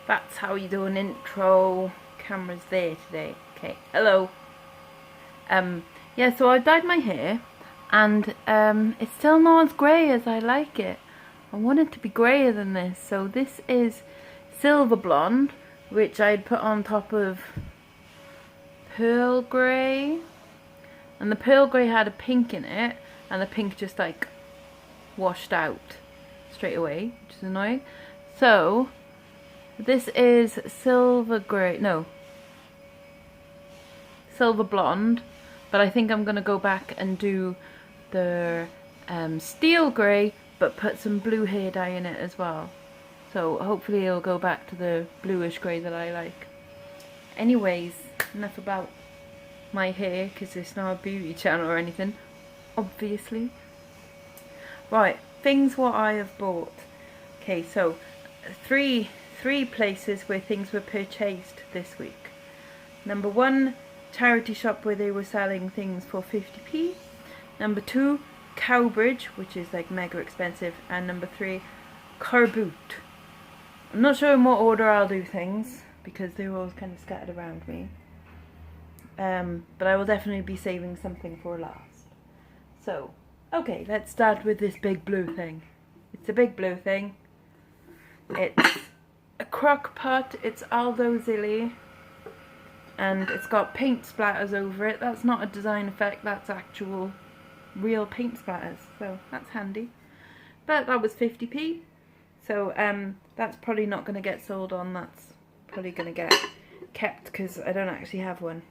That's how you do an intro. Camera's there today. Okay, hello. Yeah, so I dyed my hair, and it's still not as grey as I like it. I want it to be greyer than this. So this is silver blonde, which I'd put on top of pearl grey, and the pearl grey had a pink in it, and the pink just like washed out straight away, which is annoying. So this is silver grey, no, silver blonde, but I think I'm gonna go back and do the steel grey, but put some blue hair dye in it as well. So hopefully it'll go back to the bluish grey that I like. Anyways, enough about my hair, because it's not a beauty channel or anything, obviously. Right, things what I have bought. Okay, so three places where things were purchased this week. Number one, charity shop where they were selling things for 50p. Number two, Cowbridge, which is like mega expensive. And number three, Carboot. I'm not sure in what order I'll do things, because they're all kind of scattered around me. But I will definitely be saving something for last. So, okay, let's start with this big blue thing. It's a big blue thing. It's a crock pot. It's Aldo Zilli, and it's got paint splatters over it. That's not a design effect, that's actual real paint splatters, so that's handy. But that was 50p, so that's probably not going to get sold on. That's probably going to get kept because I don't actually have one.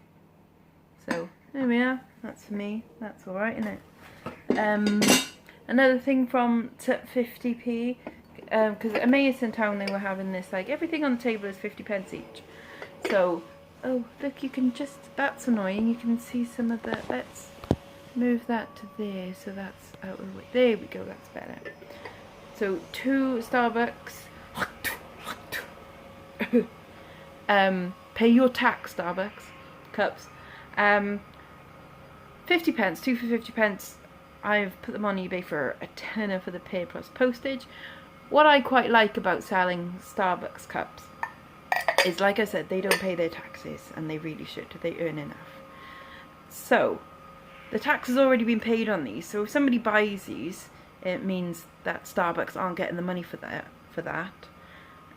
So there we are, that's for me. That's alright, isn't it? Another thing from 50p, because at Mason Town they were having this, like, everything on the table is 50p each. So, oh look, you can just, that's annoying, you can see some of the, let's move that to there, so that's out of the way. There we go, that's better. So 2 Starbucks, pay your tax Starbucks cups, 50p, 2 for 50p. I've put them on eBay for a tenner for the pay plus postage. What I quite like about selling Starbucks cups is, like I said, they don't pay their taxes, and they really should. They earn enough. So the tax has already been paid on these, so if somebody buys these, it means that Starbucks aren't getting the money for that.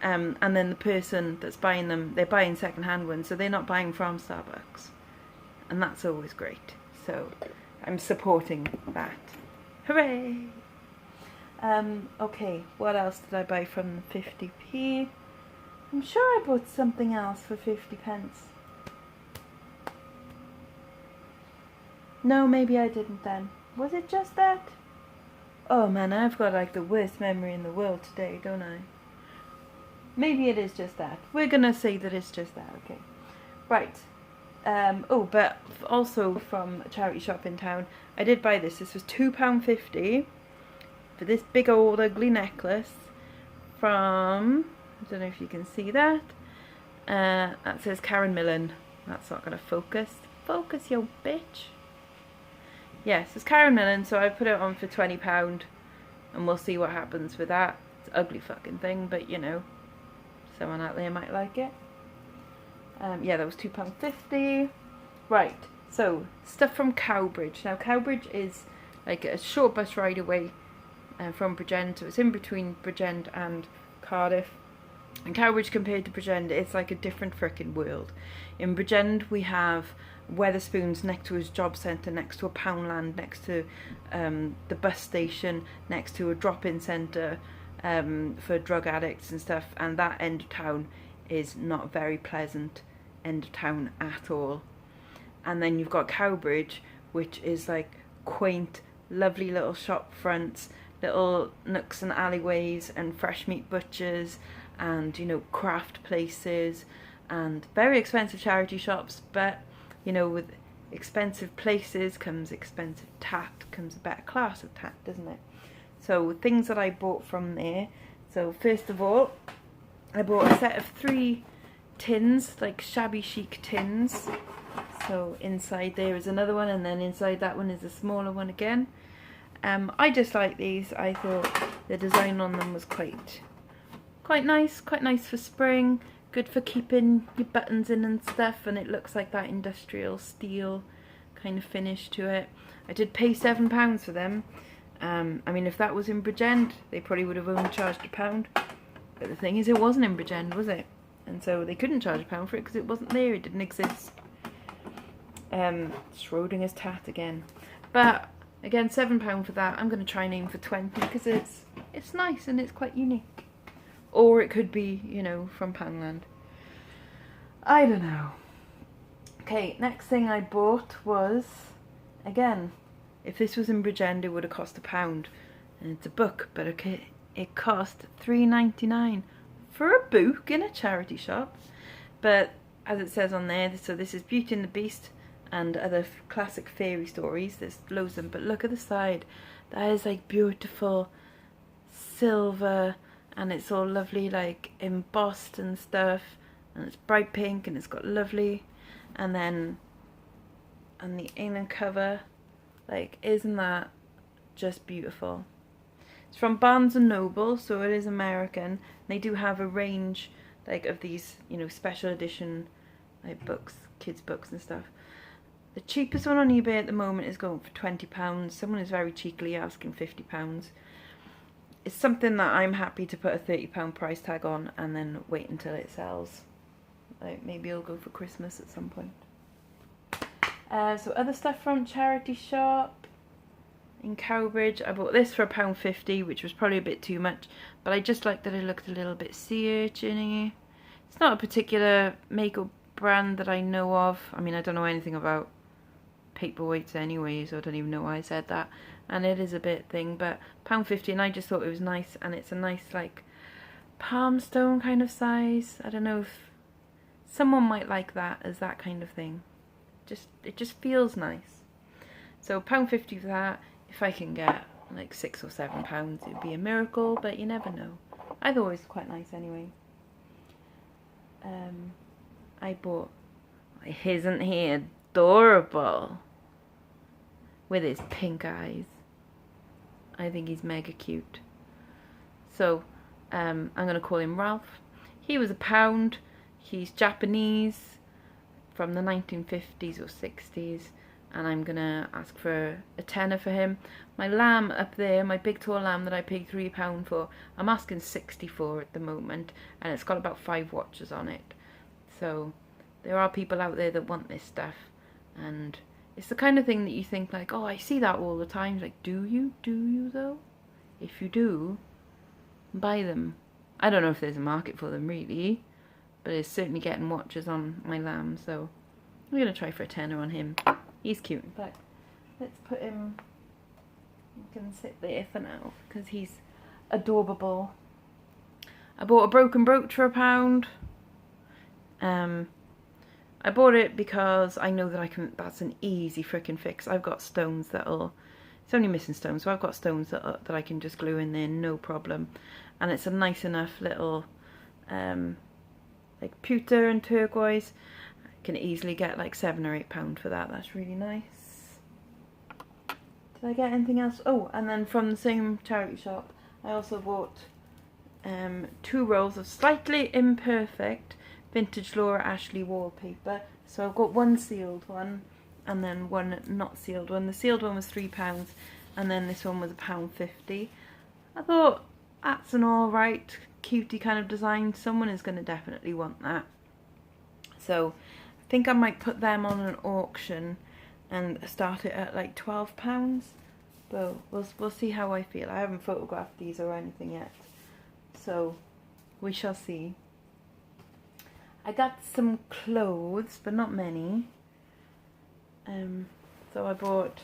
And then the person that's buying them, they're buying second-hand ones, so they're not buying from Starbucks, and that's always great. So I'm supporting that. Hooray! Okay, what else did I buy from the 50p? I'm sure I bought something else for 50p. No, maybe I didn't then. Was it just that? Oh man, I've got like the worst memory in the world today, don't I? Maybe it is just that. We're gonna say that it's just that, okay. Right. Oh, but also from a charity shop in town, I did buy this. This was £2.50 for this big old ugly necklace from, I don't know if you can see that. That says Karen Millen. That's not gonna focus. Focus, you bitch. Yes, it's Karen Millen, so I put it on for £20, and we'll see what happens with that. It's an ugly fucking thing, but you know, someone out there might like it. Yeah, that was £2.50. Right, so stuff from Cowbridge. Now Cowbridge is like a short bus ride away from Bridgend, so it's in between Bridgend and Cardiff. And Cowbridge compared to Bridgend, it's like a different frickin' world. In Bridgend we have Weatherspoons next to his job centre, next to a Poundland, next to the bus station, next to a drop-in centre for drug addicts and stuff, and that end of town is not a very pleasant end of town at all. And then you've got Cowbridge, which is like quaint, lovely little shop fronts, little nooks and alleyways, and fresh meat butchers, and you know, craft places, and very expensive charity shops. But you know, with expensive places comes expensive tat, comes a better class of tat, doesn't it? So things that I bought from there. So first of all, I bought a set of 3 tins, like shabby chic tins. So inside there is another one, and then inside that one is a smaller one again. I just like these. I thought the design on them was quite quite nice for spring, good for keeping your buttons in and stuff, and it looks like that industrial steel kind of finish to it. I did pay £7 for them. I mean, if that was in Bridgend, they probably would have only charged £1. But the thing is, it wasn't in Bridgend, was it? And so they couldn't charge £1 for it because it wasn't there, it didn't exist. Schrodinger's tat again. But again, £7 for that. I'm going to try and aim for 20 because it's nice and it's quite unique. Or it could be, you know, from Poundland. I don't know. Okay, next thing I bought was, again, if this was in Bridgend, it would have cost £1. And it's a book, but okay, it cost £3.99 for a book in a charity shop. But as it says on there, so this is Beauty and the Beast and other classic fairy stories. There's loads of them, but look at the side. That is like beautiful silver, and it's all lovely, like embossed and stuff, and it's bright pink, and it's got lovely, and then on the inner cover, like, isn't that just beautiful? It's from Barnes and Noble, so it is American. They do have a range, like, of these, you know, special edition, like, books, kids' books and stuff. The cheapest one on eBay at the moment is going for £20. Someone is very cheekily asking £50. It's something that I'm happy to put a £30 price tag on and then wait until it sells. Like, maybe it'll go for Christmas at some point. So other stuff from charity shop in Cowbridge. I bought this for £1.50, which was probably a bit too much, but I just liked that it looked a little bit sea urchin-y. It's not a particular makeup brand that I know of. I mean, I don't know anything about paperweights anyway, so I don't even know why I said that. And it is a bit thing, but £1.50, and I just thought it was nice, and it's a nice, like, palm stone kind of size. I don't know if someone might like that as that kind of thing. It just feels nice. So £1.50 for that. If I can get like £6 or £7, it'd be a miracle, but you never know. I thought it was quite nice anyway. I bought, isn't he adorable? With his pink eyes. I think he's mega cute. So, I'm going to call him Ralph. He was £1. He's Japanese, from the 1950s or 60s. And I'm going to ask for a tenner for him. My lamb up there, my big tall lamb that I paid £3 for, I'm asking 64 at the moment. And it's got about 5 watches on it. So, there are people out there that want this stuff. And it's the kind of thing that you think like, oh, I see that all the time. Like, do you? Do you though? If you do, buy them. I don't know if there's a market for them really, but it's certainly getting watches on my lamb, so I'm going to try for a tenner on him. He's cute. In fact, let's put him, he can sit there for now, because he's adorable. I bought a broken brooch for £1. I bought it because I know that that's an easy frickin' fix. I've got stones that'll, it's only missing stones, so I've got stones that I can just glue in there, no problem. And it's a nice enough little, like pewter and turquoise. I can easily get like £7 or £8 for that. That's really nice. Did I get anything else? Oh, and then from the same charity shop, I also bought 2 rolls of slightly imperfect vintage Laura Ashley wallpaper. So I've got one sealed one and then one not sealed one. The sealed one was £3 and then this one was £1.50. I thought that's an alright cutie kind of design. Someone is going to definitely want that. So I think I might put them on an auction and start it at like £12. But we'll see how I feel. I haven't photographed these or anything yet, so we shall see. I got some clothes, but not many. So I bought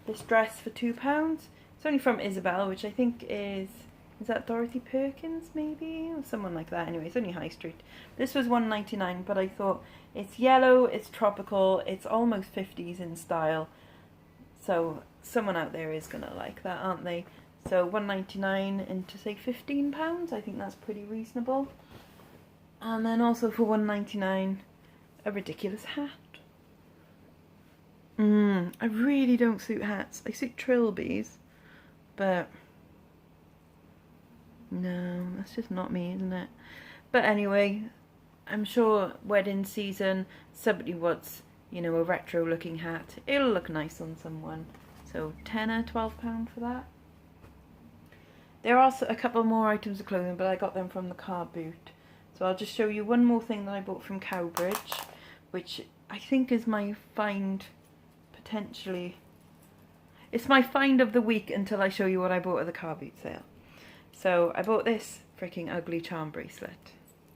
this dress for £2. It's only from Isabel, which I think is that Dorothy Perkins maybe? Or someone like that. Anyway, it's only High Street. This was £1.99, but I thought it's yellow, it's tropical, it's almost 50s in style. So someone out there is going to like that, aren't they? So £1.99 into say £15, I think that's pretty reasonable. And then also for £1.99, a ridiculous hat. I really don't suit hats. I suit trilbies, but No, that's just not me, isn't it? But anyway, I'm sure wedding season, somebody wants, you know, a retro looking hat. It'll look nice on someone. So £10 or £12 for that. There are a couple more items of clothing, but I got them from the Carboot. So I'll just show you one more thing that I bought from Cowbridge, which I think is my find, potentially. It's my find of the week until I show you what I bought at the Carboot sale. So I bought this freaking ugly charm bracelet.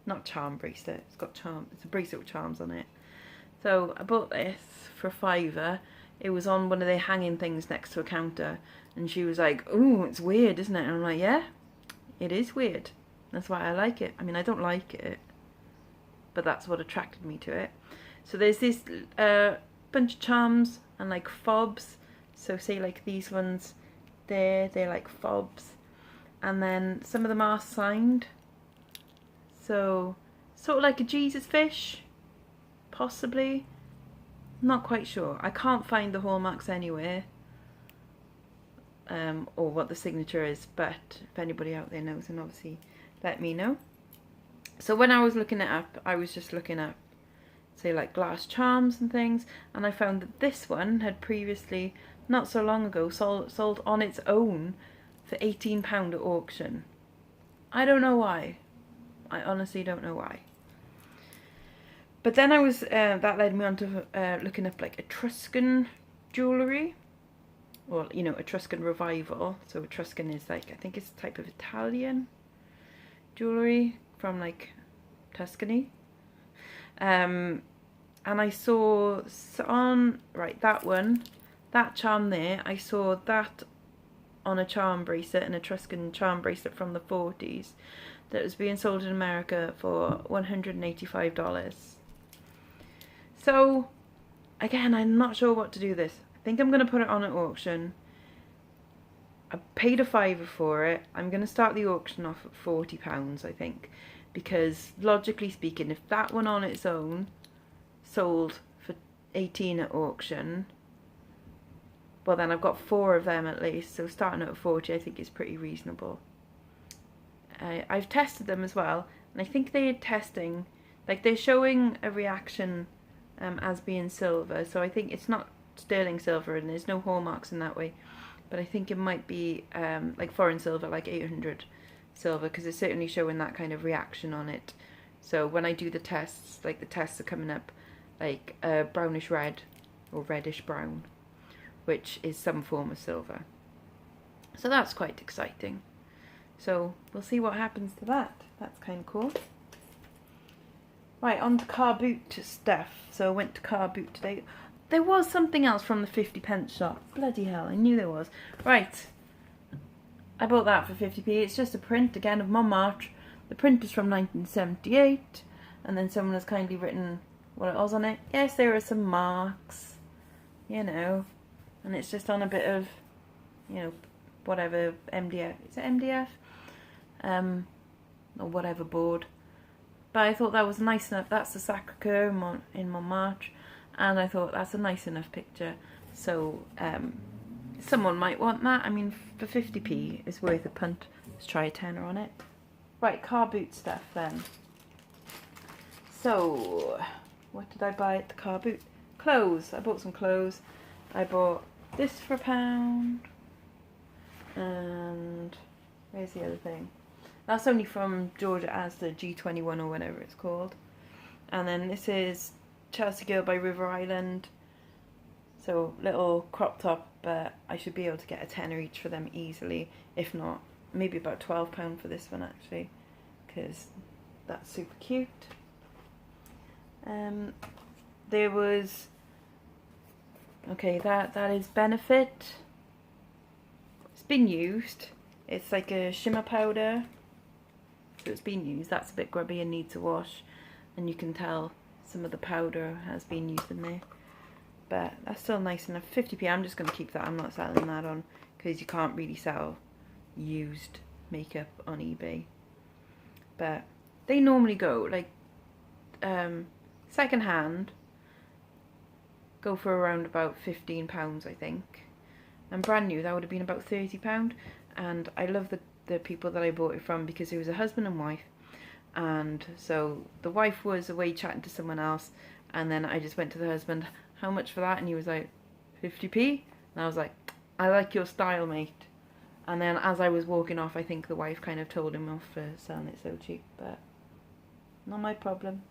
Not charm bracelet, it's got charm, it's a bracelet with charms on it. So I bought this for £5. It was on one of their hanging things next to a counter. And she was like, ooh, it's weird, isn't it? And I'm like, yeah, it is weird. That's why I like it. I mean, I don't like it, but that's what attracted me to it. So there's this bunch of charms and like fobs. So say like these ones there, they're like fobs. And then some of them are signed. So sort of like a Jesus fish, possibly. Not quite sure. I can't find the hallmarks anywhere. Or what the signature is, but if anybody out there knows, then obviously let me know. So when I was looking it up, I was just looking up, say like glass charms and things, and I found that this one had previously, not so long ago, sold on its own for £18 at auction. I don't know why. I honestly don't know why. But then I was, that led me on to looking up like Etruscan jewellery. Well, you know, Etruscan revival. So Etruscan is like, I think it's a type of Italian jewellery from like Tuscany. And I saw on, right, that one, that charm there, I saw that on a charm bracelet, an Etruscan charm bracelet from the 40s that was being sold in America for $185. So, again, I'm not sure what to do with this. I think I'm going to put it on at auction. I paid a £5 for it. I'm going to start the auction off at £40, I think. Because, logically speaking, if that one on its own sold for 18 at auction, well then I've got 4 of them at least. So starting at 40 I think is pretty reasonable. I've tested them as well. And I think they're testing, like they're showing a reaction as being silver. So I think it's not sterling silver and there's no hallmarks in that way, but I think it might be like foreign silver, like 800 silver, because it's certainly showing that kind of reaction on it. So when I do the tests, like the tests are coming up like brownish red or reddish brown, which is some form of silver. So that's quite exciting. So we'll see what happens to that. That's kind of cool. Right, on to Carboot stuff. So I went to Carboot today. There was something else from the 50p shop. Bloody hell, I knew there was. Right, I bought that for 50p. It's just a print, again, of Montmartre. The print is from 1978. And then someone has kindly written what it was on it. Yes, there are some marks, you know. And it's just on a bit of, you know, whatever, MDF. Is it MDF? Or whatever board. But I thought that was nice enough. That's the Sacré-Cœur in Montmartre. And I thought that's a nice enough picture. So someone might want that. I mean, for 50p, it's worth a punt. Let's try a tenner on it. Right, car boot stuff then. So, what did I buy at the car boot? Clothes. I bought some clothes. I bought this for £1. And where's the other thing? That's only from Georgia Asda G21 or whatever it's called. And then this is Chelsea Girl by River Island. So little crop top, but I should be able to get a tenner each for them easily. If not, maybe about £12 for this one actually, because that's super cute. There was, okay, that is Benefit. It's been used. It's like a shimmer powder. So it's been used. That's a bit grubby and needs a wash, and you can tell some of the powder has been used in there. But that's still nice enough. 50p. I'm just going to keep that. I'm not selling that on, because you can't really sell used makeup on eBay. But they normally go like second hand, go for around about £15, I think. And brand new, that would have been about £30. And I love the people that I bought it from, because it was a husband and wife, and so the wife was away chatting to someone else, and then I just went to the husband, how much for that? And he was like, 50p? And I was like, I like your style, mate. And then as I was walking off, I think the wife kind of told him off for selling it so cheap, but not my problem.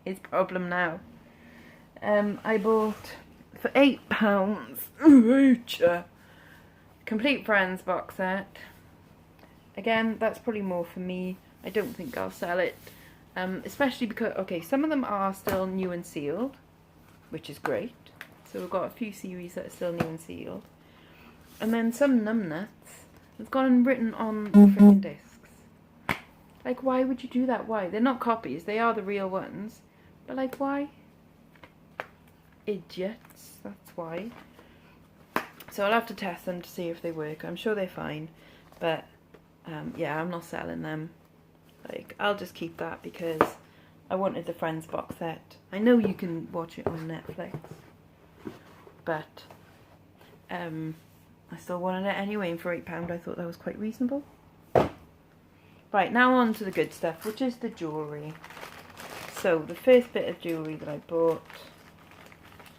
His problem now. I bought for £8 Complete Friends box set. Again, that's probably more for me. I don't think I'll sell it, especially because, okay, some of them are still new and sealed, which is great. So we've got a few series that are still new and sealed. And then some numbnuts have gone written on the freaking discs. Like, why would you do that? Why? They're not copies. They are the real ones. But, like, why? Idiots. That's why. So I'll have to test them to see if they work. I'm sure they're fine. But, yeah, I'm not selling them. Like, I'll just keep that because I wanted the Friends box set. I know you can watch it on Netflix. But, I still wanted it anyway, and for £8 I thought that was quite reasonable. Right, now on to the good stuff, which is the jewellery. So, the first bit of jewellery that I bought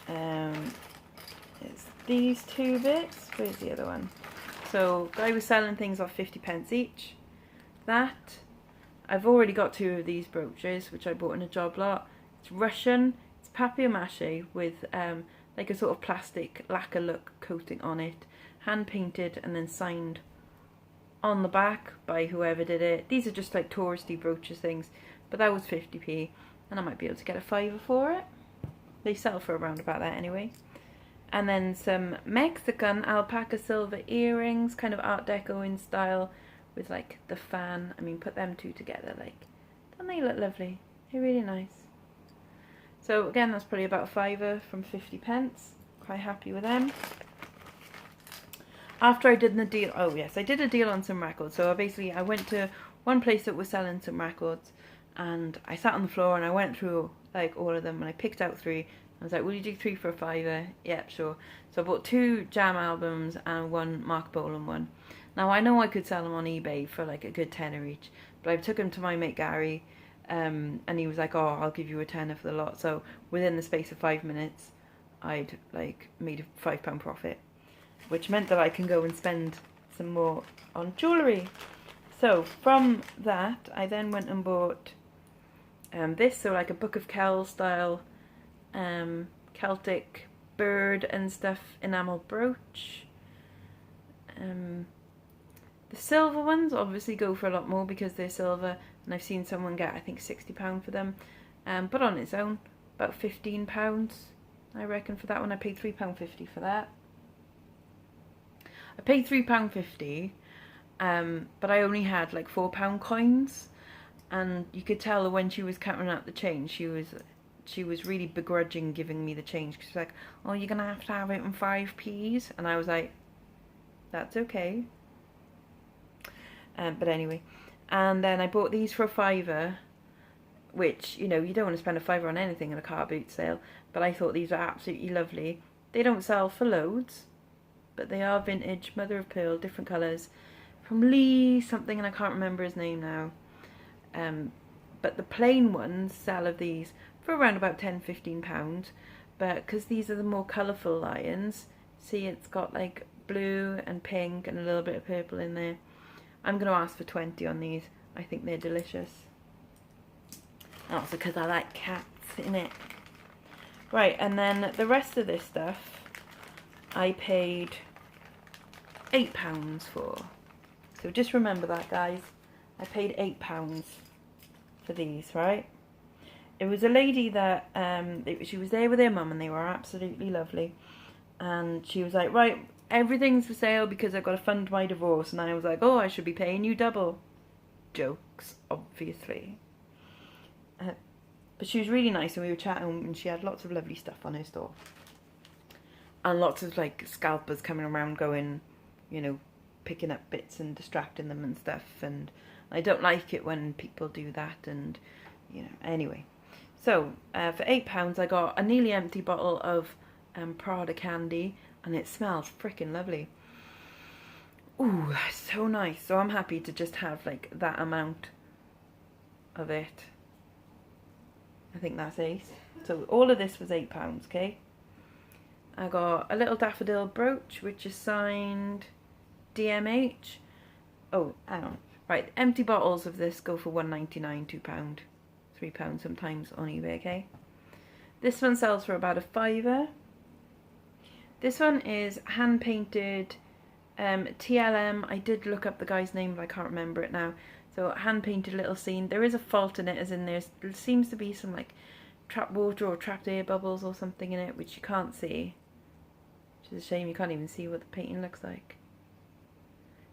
is these two bits. Where's the other one? So, guy was selling things off 50p each. That, I've already got two of these brooches, which I bought in a job lot. It's Russian, it's papier-mâché with like a sort of plastic lacquer look coating on it. Hand painted and then signed on the back by whoever did it. These are just like touristy brooches things, but that was 50p, and I might be able to get a fiver for it. They sell for around about that anyway. And then some Mexican alpaca silver earrings, kind of Art Deco in style, with like the fan. I mean, put them two together, like, don't they look lovely? They're really nice. So again, that's probably about a fiver from 50p. Quite happy with them. After I did the deal, oh yes, I did a deal on some records. So I went to one place that was selling some records, and I sat on the floor and I went through like all of them, and I picked out 3. I was like, will you do 3 for a fiver? Yep, sure. So I bought 2 Jam albums and 1 Mark Bolan one. Now I know I could sell them on eBay for like a good tenner each, but I took them to my mate Gary, and he was like, oh, I'll give you a tenner for the lot. So within the space of 5 minutes, I'd like made a £5 profit, which meant that I can go and spend some more on jewellery. So from that, I then went and bought this, so like a Book of Kells style Celtic bird and stuff enamel brooch. The silver ones obviously go for a lot more because they're silver, and I've seen someone get, I think, £60 for them. But on its own, about £15, I reckon, for that one. I paid £3.50 for that. I paid £3.50, but I only had like £4 coins, and you could tell that when she was counting out the change, she was really begrudging giving me the change, because she's like, oh, you're gonna have to have it in 5p's, and I was like, that's okay. But anyway, and then I bought these for a fiver, which, you know, you don't want to spend a fiver on anything in a Carboot sale, but I thought these were absolutely lovely. They don't sell for loads, but they are vintage, mother of pearl, different colours, from Lee something, and I can't remember his name now. But the plain ones sell of these for around about £10–15, but because these are the more colourful lions, see, it's got like blue and pink and a little bit of purple in there. I'm going to ask for 20 on these. I think they're delicious. Also because I like cats in it. Right, and then the rest of this stuff I paid £8 for. So just remember that, guys. I paid £8 for these, right? It was a lady that, she was there with her mum, and they were absolutely lovely. And she was like, right, everything's for sale because I've got to fund my divorce. And I was like, oh, I should be paying you double. Jokes, obviously. But she was really nice, and we were chatting, and she had lots of lovely stuff on her store. And lots of like scalpers coming around going, you know, picking up bits and distracting them and stuff. And I don't like it when people do that, and, you know, anyway. So, for £8 I got a nearly empty bottle of Prada candy, and it smells freaking lovely. Ooh, that's so nice. So I'm happy to just have like that amount of it. I think that's ace. So all of this was £8, okay? I got a little daffodil brooch, which is signed DMH. Oh, hang on. Right, empty bottles of this go for £1.99, £2, £3 sometimes on eBay, okay? This one sells for about a £5. This one is hand-painted TLM. I did look up the guy's name, but I can't remember it now. So, hand-painted little scene. There is a fault in it, as in there seems to be some, like, trapped water or trapped air bubbles or something in it, which you can't see. Which is a shame, you can't even see what the painting looks like.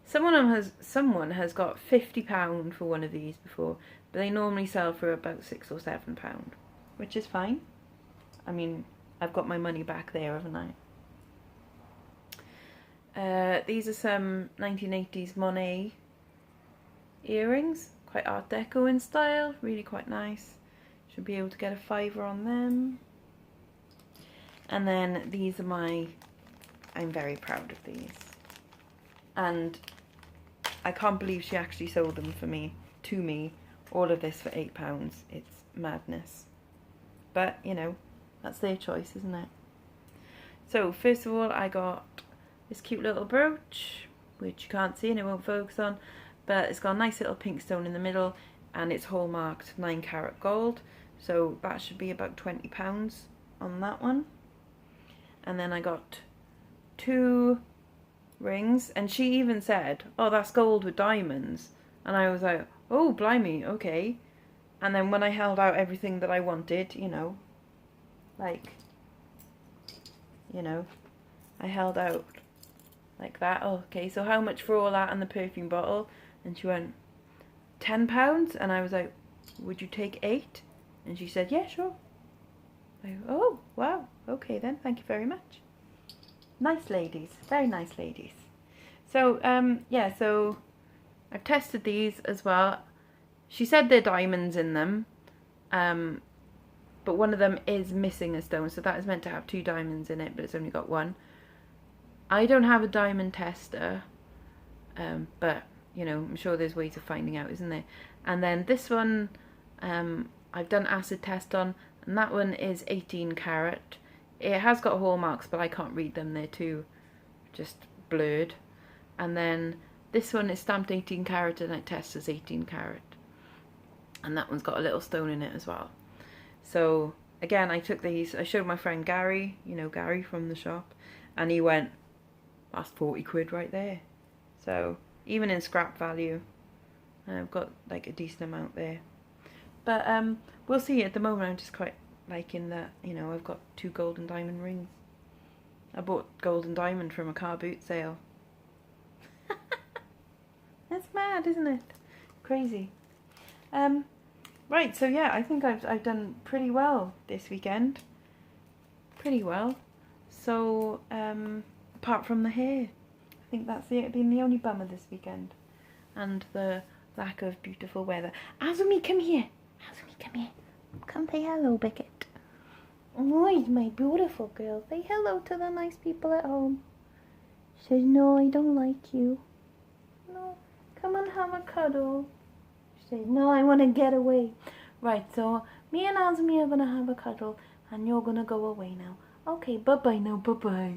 Someone has got £50 for one of these before, but they normally sell for about £6 or £7, which is fine. I mean, I've got my money back there, haven't I? These are some 1980s Monet earrings, quite Art Deco in style, really quite nice. Should be able to get a £5 on them. And then these are I'm very proud of these. And I can't believe she actually sold them to me, all of this for £8. It's madness. But, you know, that's their choice, isn't it? So, first of all, I got this cute little brooch, which you can't see and it won't focus on, but it's got a nice little pink stone in the middle, and it's hallmarked 9-carat gold, so that should be about £20 on that one. And then I got 2 rings, and she even said, oh, that's gold with diamonds, and I was like, oh, blimey, okay. And then when I held out everything that I wanted, you know, like, you know, I held out like that. Oh, okay, so how much for all that and the perfume bottle? And she went, £10? And I was like, would you take 8? And she said, yeah, sure. I, oh, wow, okay then, thank you very much. Nice ladies, very nice ladies. So, yeah, so I've tested these as well. She said they're diamonds in them, but one of them is missing a stone, so that is meant to have 2 diamonds in it, but it's only got 1. I don't have a diamond tester, but, you know, I'm sure there's ways of finding out, isn't there? And then this one, I've done acid test on, and that one is 18 carat. It has got hallmarks, but I can't read them, they're too just blurred. And then this one is stamped 18 carat, and it tests as 18 carat. And that one's got a little stone in it as well. So, again, I took these, I showed my friend Gary, you know Gary from the shop, and he went, that's 40 quid right there. So, even in scrap value, I've got like a decent amount there. But we'll see. At the moment, I'm just quite liking that, you know, I've got 2 gold and diamond rings. I bought gold and diamond from a Carboot sale. That's mad, isn't it? Crazy. Right, so yeah, I think I've done pretty well this weekend. Pretty well. So, apart from the hair, I think that's been the only bummer this weekend. And the lack of beautiful weather. Azumi, come here. Azumi, come here. Come say hello, Beckett. Oh, my beautiful girl. Say hello to the nice people at home. She says, no, I don't like you. No, come and have a cuddle. She says, no, I want to get away. Right, so me and Azumi are going to have a cuddle, and you're going to go away now. Okay, bye-bye now, bye-bye.